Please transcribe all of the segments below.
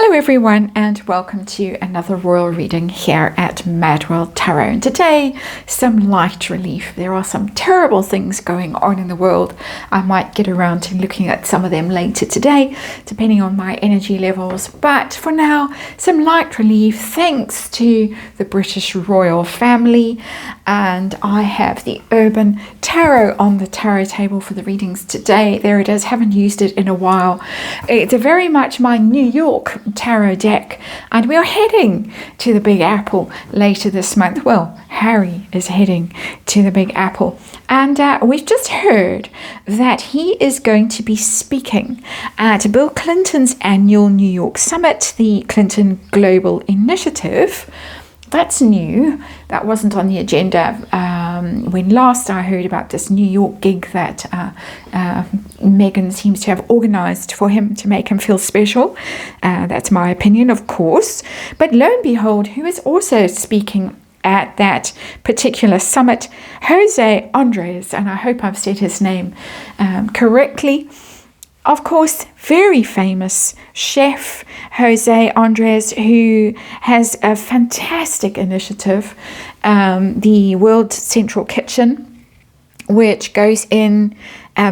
Hello everyone, and welcome to another royal reading here at MadWorldTarot. And today, some light relief. There are some terrible things going on in the world. I might get around to looking at some of them later today, depending on my energy levels. But for now, some light relief thanks to the British royal family. And I have the Urban Tarot on the tarot table for the readings today. There it is. Haven't used it in a while. It's very much my New York tarot deck, and we are heading to the Big Apple later this month. Well, Harry is heading to the Big Apple, and we've just heard that he is going to be speaking at Bill Clinton's annual New York Summit, the Clinton Global Initiative. That's new. That wasn't on the agenda when last I heard about this New York gig that Meghan seems to have organized for him to make him feel special. That's my opinion, of course. But lo and behold, who is also speaking at that particular summit? Jose Andres, and I hope I've said his name correctly. Of course, very famous chef Jose Andres, who has a fantastic initiative, the World Central Kitchen, which goes in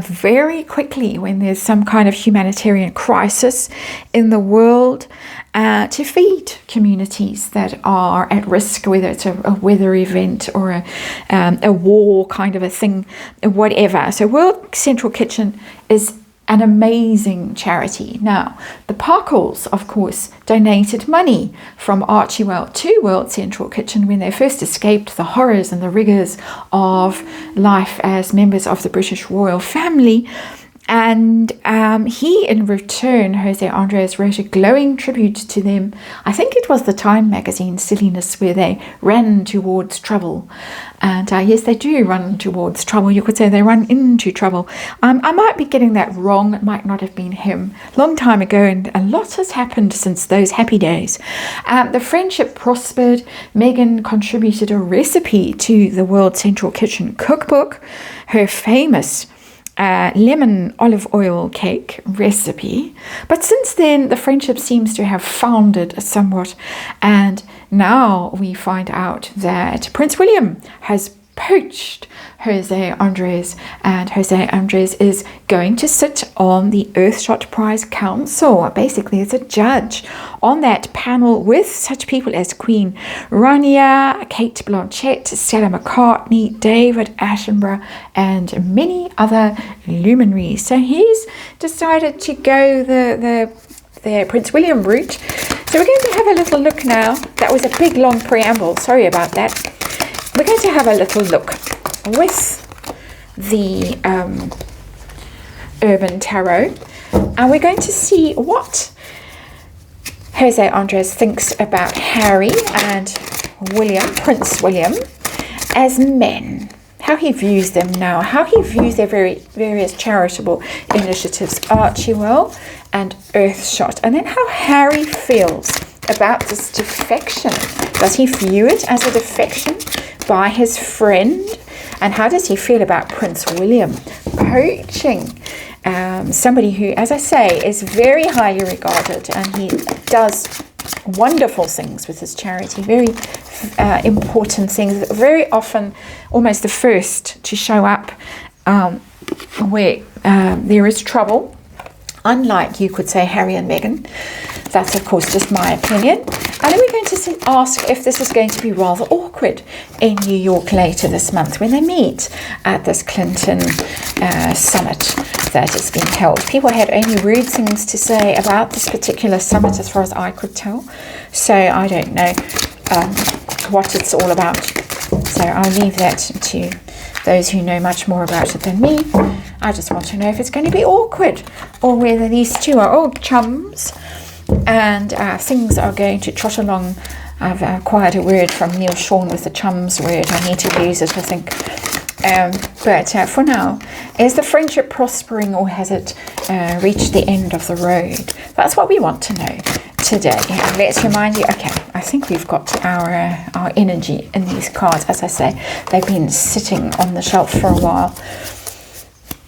very quickly when there's some kind of humanitarian crisis in the world, to feed communities that are at risk, whether it's a weather event or a war kind of a thing, whatever. So World Central Kitchen is an amazing charity. Now, the Parkles, of course, donated money from Archewell to World Central Kitchen when they first escaped the horrors and the rigors of life as members of the British royal family. And he, in return, Jose Andres, wrote a glowing tribute to them. I think it was the Time magazine silliness where they ran towards trouble. And yes, they do run towards trouble. You could say they run into trouble. I might be getting that wrong. It might not have been him. Long time ago, and a lot has happened since those happy days. The friendship prospered. Meghan contributed a recipe to the World Central Kitchen cookbook. Her famous lemon olive oil cake recipe. But since then, the friendship seems to have foundered somewhat, and now we find out that Prince William has poached Jose Andres, and Jose Andres is going to sit on the Earthshot Prize Council, basically as a judge on that panel with such people as Queen Rania, Kate Blanchett, Stella McCartney, David Attenborough, and many other luminaries. So he's decided to go the Prince William route. So we're going to have a little look now. That was a big long preamble, sorry about that. We're going to have a little look with the Urban Tarot, and we're going to see what Jose Andres thinks about Harry and William, Prince William, as men, how he views them now, how he views their various charitable initiatives, Archewell and Earthshot, and then how Harry feels about this defection. Does he view it as a defection by his friend? And how does he feel about Prince William poaching somebody who, as I say, is very highly regarded, and he does wonderful things with his charity, very important things, very often almost the first to show up where there is trouble, unlike, you could say, Harry and Meghan. That's, of course, just my opinion. And then we're going to ask if this is going to be rather awkward in New York later this month when they meet at this Clinton summit that is being held. People had only rude things to say about this particular summit as far as I could tell. So I don't know what it's all about. So I'll leave that to those who know much more about it than me. I just want to know if it's going to be awkward or whether these two are old chums and things are going to trot along. I've acquired a word from Neil Sean with the chums word. I need to use it, I think. But for now, is the friendship prospering, or has it reached the end of the road? That's what we want to know today. And let's remind you, okay, I think we've got our energy in these cards. As I say, they've been sitting on the shelf for a while.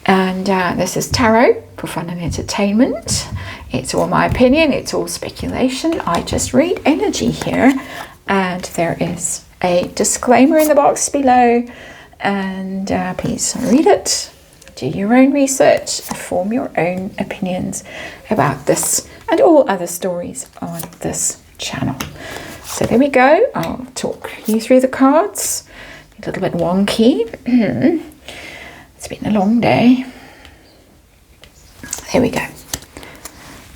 And this is tarot. for fun and entertainment. It's all my opinion, it's all speculation. I just read energy here, and there is a disclaimer in the box below, and please read it, do your own research, form your own opinions about this and all other stories on this channel. So there we go. I'll talk you through the cards. A little bit wonky. It's been a long day. There we go.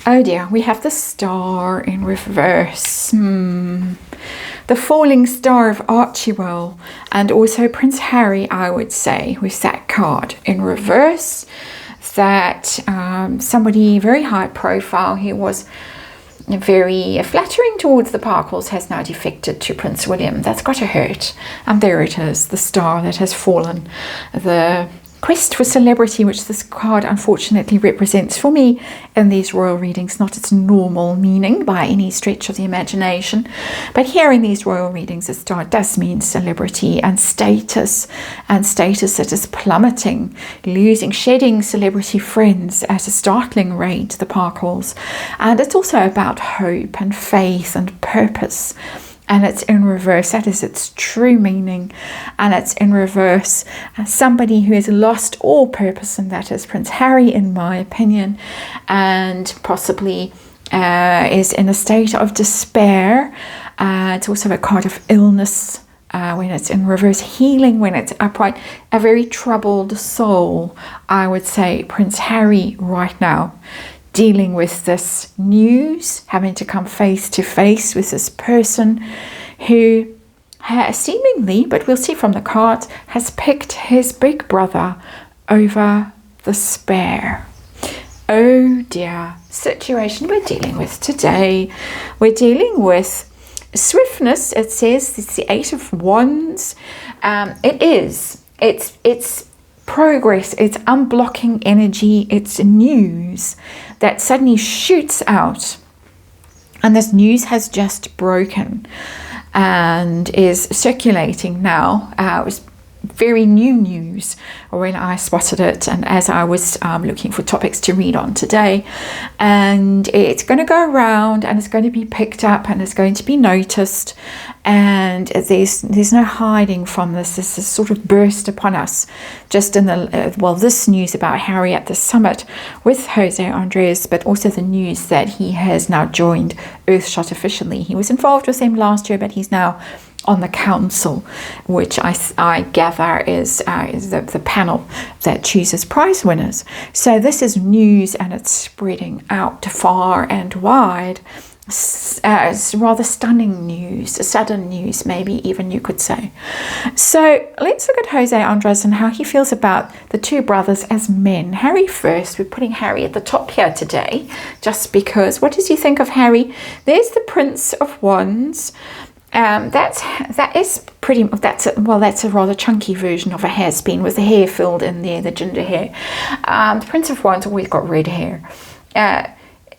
Oh dear, we have the Star in reverse. The falling star of Archewell, and also Prince Harry, I would say, with that card in reverse. That somebody very high profile who was very flattering towards the Parkles has now defected to Prince William. That's got to hurt. And there it is, the star that has fallen. The quest for celebrity, which this card unfortunately represents for me in these royal readings, not its normal meaning by any stretch of the imagination, but here in these royal readings, the star does mean celebrity and status that is plummeting, shedding celebrity friends at a startling rate, the Parkles. And it's also about hope and faith and purpose. And it's in reverse. That is its true meaning. And it's in reverse. Somebody who has lost all purpose, and that is Prince Harry, in my opinion, and possibly is in a state of despair. It's also a card of illness when it's in reverse, healing when it's upright. A very troubled soul, I would say, Prince Harry right now. Dealing with this news, having to come face to face with this person who seemingly, but we'll see from the cards, has picked his big brother over the spare. Oh dear, situation we're dealing with today. We're dealing with swiftness. It says it's the Eight of Wands. It's progress, it's unblocking energy, it's news that suddenly shoots out, and this news has just broken and is circulating now. It was very new news when I spotted it, and as I was looking for topics to read on today, and it's going to go around and it's going to be picked up and it's going to be noticed, and there's no hiding from this. This is sort of burst upon us just in the this news about Harry at the summit with Jose Andres, but also the news that he has now joined Earthshot officially. He was involved with them last year, but he's now on the council, which I gather is the panel that chooses prize winners. So this is news, and it's spreading out far and wide. It's rather stunning news, sudden news, maybe even you could say. So let's look at Jose Andres and how he feels about the two brothers as men. Harry first. We're putting Harry at the top here today, just because. What does he think of Harry? There's the Prince of Wands. That's a rather chunky version of a has-been with the hair filled in there, the ginger hair. The Prince of Wands always got red hair.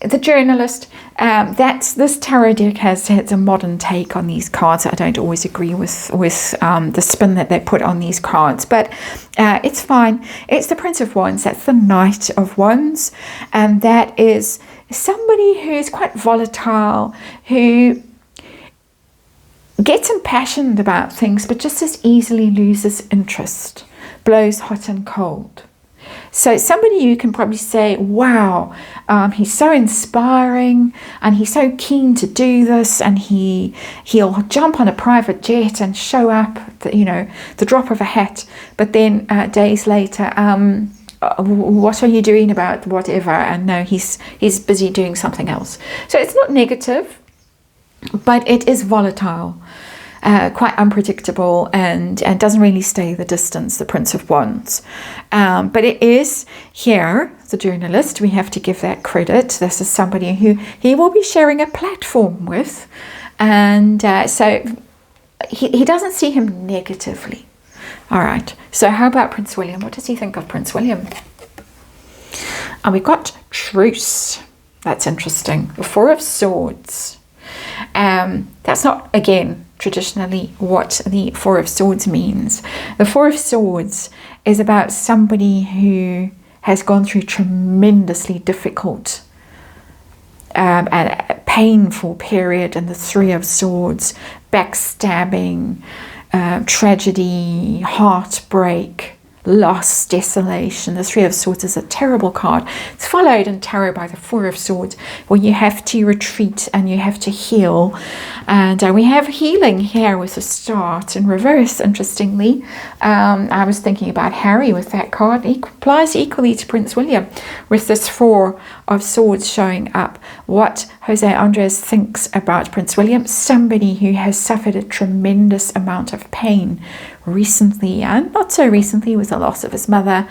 The journalist, this tarot deck has a modern take on these cards. I don't always agree with the spin that they put on these cards, but it's fine. It's the Prince of Wands. That's the Knight of Wands, and that is somebody who's quite volatile, who gets impassioned about things, but just as easily loses interest, blows hot and cold. So somebody you can probably say, wow, he's so inspiring and he's so keen to do this, and he'll jump on a private jet and show up, the drop of a hat, but then days later, what are you doing about whatever? And no, he's busy doing something else. So it's not negative, but it is volatile, quite unpredictable, and doesn't really stay the distance, the Prince of Wands. But it is here, the journalist, we have to give that credit. This is somebody who he will be sharing a platform with, and so he doesn't see him negatively. All right, so how about Prince William? What does he think of Prince William? And we've got truce. That's interesting. The Four of Swords. That's not, again, traditionally what the Four of Swords means. The Four of Swords is about somebody who has gone through tremendously difficult and a painful period in the Three of Swords, backstabbing, tragedy, heartbreak, loss, desolation. The Three of Swords is a terrible card. It's followed in tarot by the Four of Swords, where you have to retreat and you have to heal. And we have healing here with a start in reverse, interestingly. I was thinking about Harry with that card. It applies equally to Prince William with this Four of Swords showing up. What Jose Andres thinks about Prince William, somebody who has suffered a tremendous amount of pain recently, and not so recently, with the loss of his mother.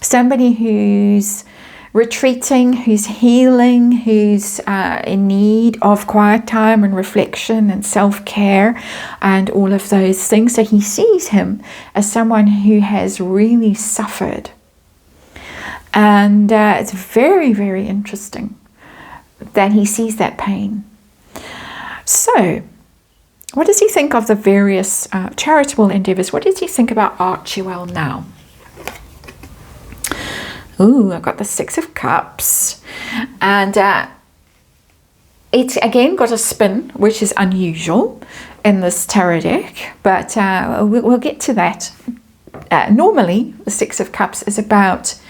Somebody who's retreating, who's healing, who's in need of quiet time and reflection and self-care and all of those things. So he sees him as someone who has really suffered. And it's very, very interesting that he sees that pain. So what does he think of the various charitable endeavors? What does he think about Archewell now? Ooh, I've got the Six of Cups. And it's again got a spin, which is unusual in this tarot deck. But we'll get to that. Normally, the Six of Cups is about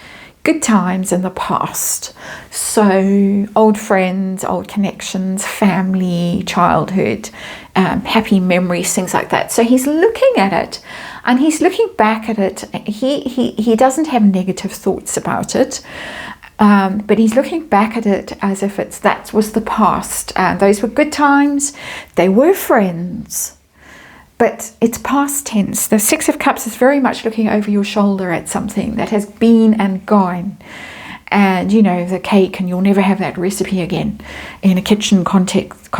good times in the past. So old friends, old connections, family, childhood, happy memories, things like that. So he's looking at it and he's looking back at it. He doesn't have negative thoughts about it, but he's looking back at it as if that was the past. Those were good times. They were friends. But it's past tense. The Six of Cups is very much looking over your shoulder at something that has been and gone. And, you know, the cake, and you'll never have that recipe again in a kitchen context.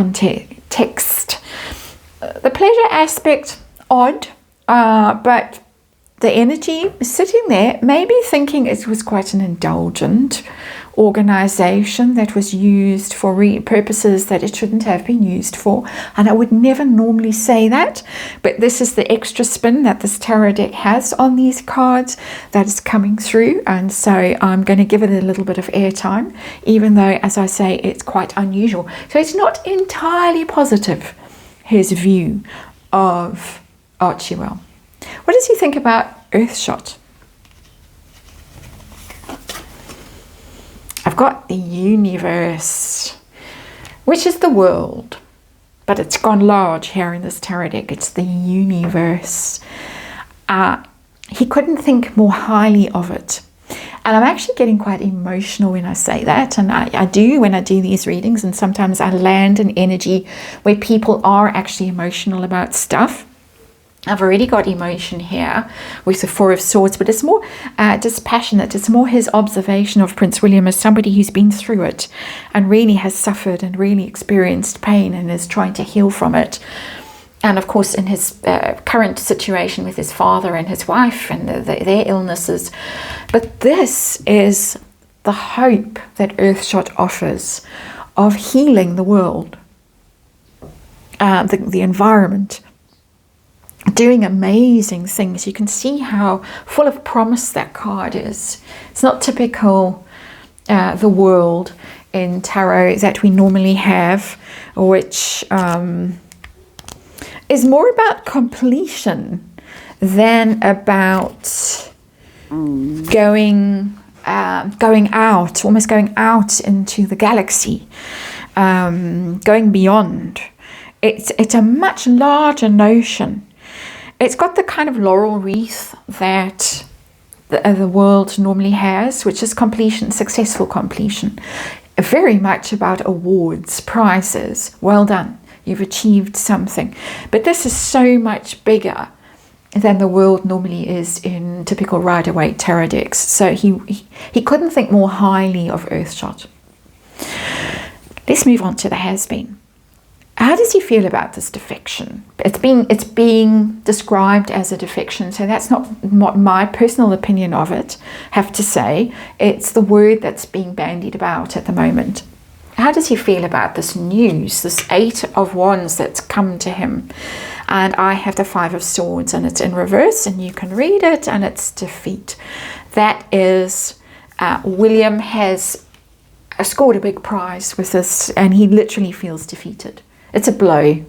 The pleasure aspect, odd, but the energy is sitting there, maybe thinking it was quite an indulgent organization that was used for purposes that it shouldn't have been used for. And I would never normally say that, but this is the extra spin that this tarot deck has on these cards that is coming through. And so I'm going to give it a little bit of airtime, even though, as I say, it's quite unusual. So it's not entirely positive, his view of Archewell. What does he think about Earthshot? I've got the universe, which is the world, but it's gone large here in this tarot deck. It's the universe. He couldn't think more highly of it. And I'm actually getting quite emotional when I say that. And I do when I do these readings. And sometimes I land in energy where people are actually emotional about stuff. I've already got emotion here with the Four of Swords, but it's more dispassionate. It's more his observation of Prince William as somebody who's been through it and really has suffered and really experienced pain and is trying to heal from it. And of course, in his current situation with his father and his wife and their illnesses. But this is the hope that Earthshot offers of healing the world, the environment, doing amazing things. You can see how full of promise that card is. It's not typical the world in tarot that we normally have, which is more about completion than about going out, almost going out into the galaxy, going beyond. It's a much larger notion. It's got the kind of laurel wreath that the world normally has, which is completion, successful completion. Very much about awards, prizes. Well done, you've achieved something. But this is so much bigger than the world normally is in typical Rider-Waite tarot decks. So he couldn't think more highly of Earthshot. Let's move on to the has-been. How does he feel about this defection? It's being described as a defection, so that's not what my personal opinion of it, have to say. It's the word that's being bandied about at the moment. How does he feel about this news, this Eight of Wands that's come to him? And I have the Five of Swords, and it's in reverse, and you can read it, and it's defeat. That is William has scored a big prize with this, and he literally feels defeated. It's a blow.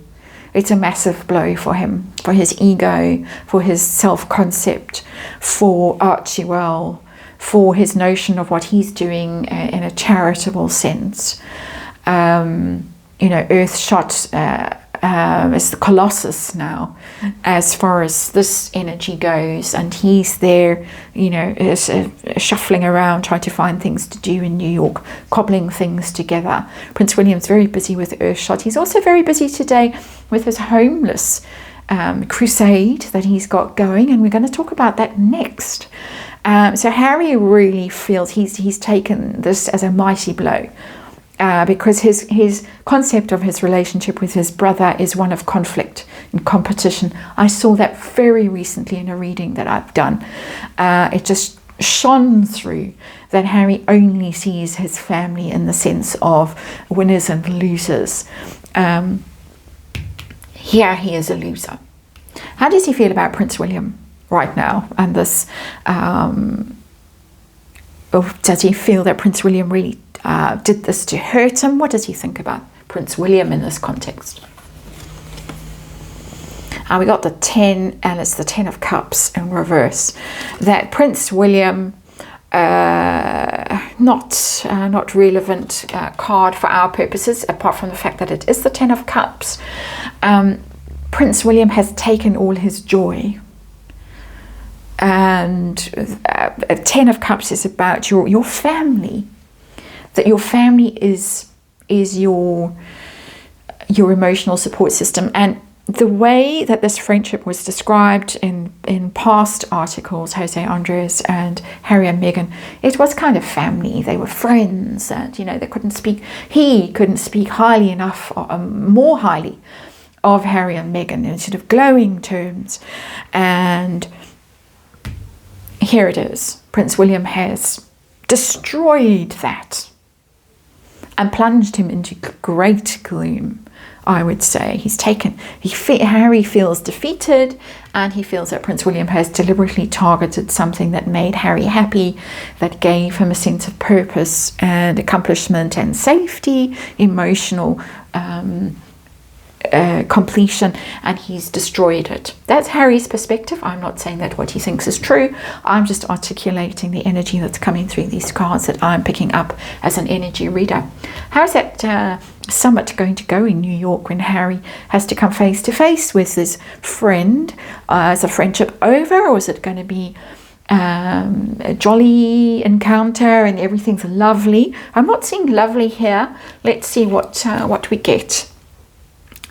It's a massive blow for him, for his ego, for his self-concept, for Archewell, for his notion of what he's doing in a charitable sense. Earthshot is the Colossus now, as far as this energy goes, and he's there, shuffling around trying to find things to do in New York, cobbling things together. Prince William's very busy with Earthshot. He's also very busy today with his homeless crusade that he's got going, and we're going to talk about that next. So Harry really feels he's taken this as a mighty blow. Because his concept of his relationship with his brother is one of conflict and competition. I saw that very recently in a reading that I've done. It just shone through that Harry only sees his family in the sense of winners and losers. Here he is a loser. How does he feel about Prince William right now? And this, does he feel that Prince William really did this to hurt him? What does he think about Prince William in this context? We got the 10, and it's the 10 of Cups in reverse. That Prince William, not relevant card for our purposes, apart from the fact that it is the 10 of Cups. Prince William has taken all his joy. And 10 of Cups is about your family. That your family is your emotional support system. And the way that this friendship was described in past articles, Jose Andres and Harry and Meghan, it was kind of family. They were friends, and they couldn't speak. He couldn't speak highly enough, more highly, of Harry and Meghan in sort of glowing terms. And here it is. Prince William has destroyed that and plunged him into great gloom, I would say. Harry feels defeated, and he feels that Prince William has deliberately targeted something that made Harry happy, that gave him a sense of purpose and accomplishment and safety, emotional completion, and he's destroyed it. That's Harry's perspective. I'm not saying that what he thinks is true. I'm just articulating the energy that's coming through these cards that I'm picking up as an energy reader. How's that summit going to go in New York when Harry has to come face to face with his friend? Is the friendship over, or is it going to be a jolly encounter and everything's lovely? I'm not seeing lovely here. Let's see what we get.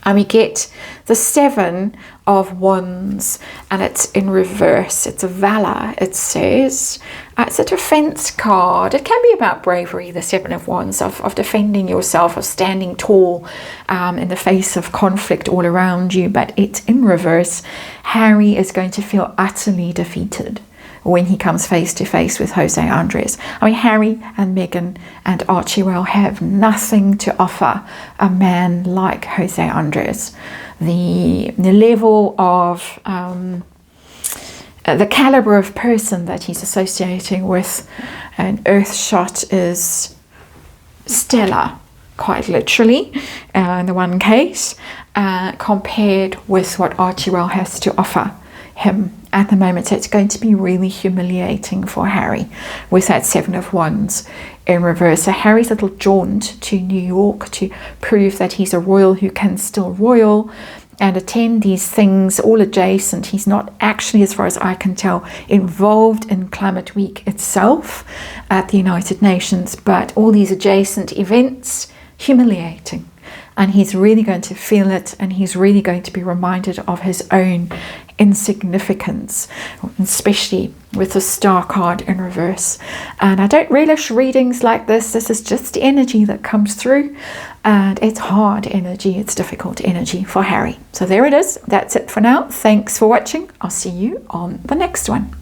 And we get the 7 of Wands, and it's in reverse. It's a Valor, it says. It's a defense card. It can be about bravery, the 7 of Wands, of defending yourself, of standing tall in the face of conflict all around you. But it's in reverse. Harry is going to feel utterly defeated when he comes face to face with Jose Andres. Harry and Meghan and Archewell have nothing to offer a man like Jose Andres. The level of the caliber of person that he's associating with an Earthshot is stellar, quite literally, in the one case, compared with what Archewell has to offer him at the moment. So it's going to be really humiliating for Harry with that 7 of Wands in reverse. So Harry's little jaunt to New York to prove that he's a royal who can still royal and attend these things all adjacent. He's not actually, as far as I can tell, involved in Climate Week itself at the United Nations, but all these adjacent events, humiliating. And he's really going to feel it, and he's really going to be reminded of his own insignificance, especially with the Star card in reverse. And I don't relish readings like this. This is just energy that comes through, and it's hard energy, it's difficult energy for Harry. So there it is. That's it for now. Thanks for watching. I'll see you on the next one.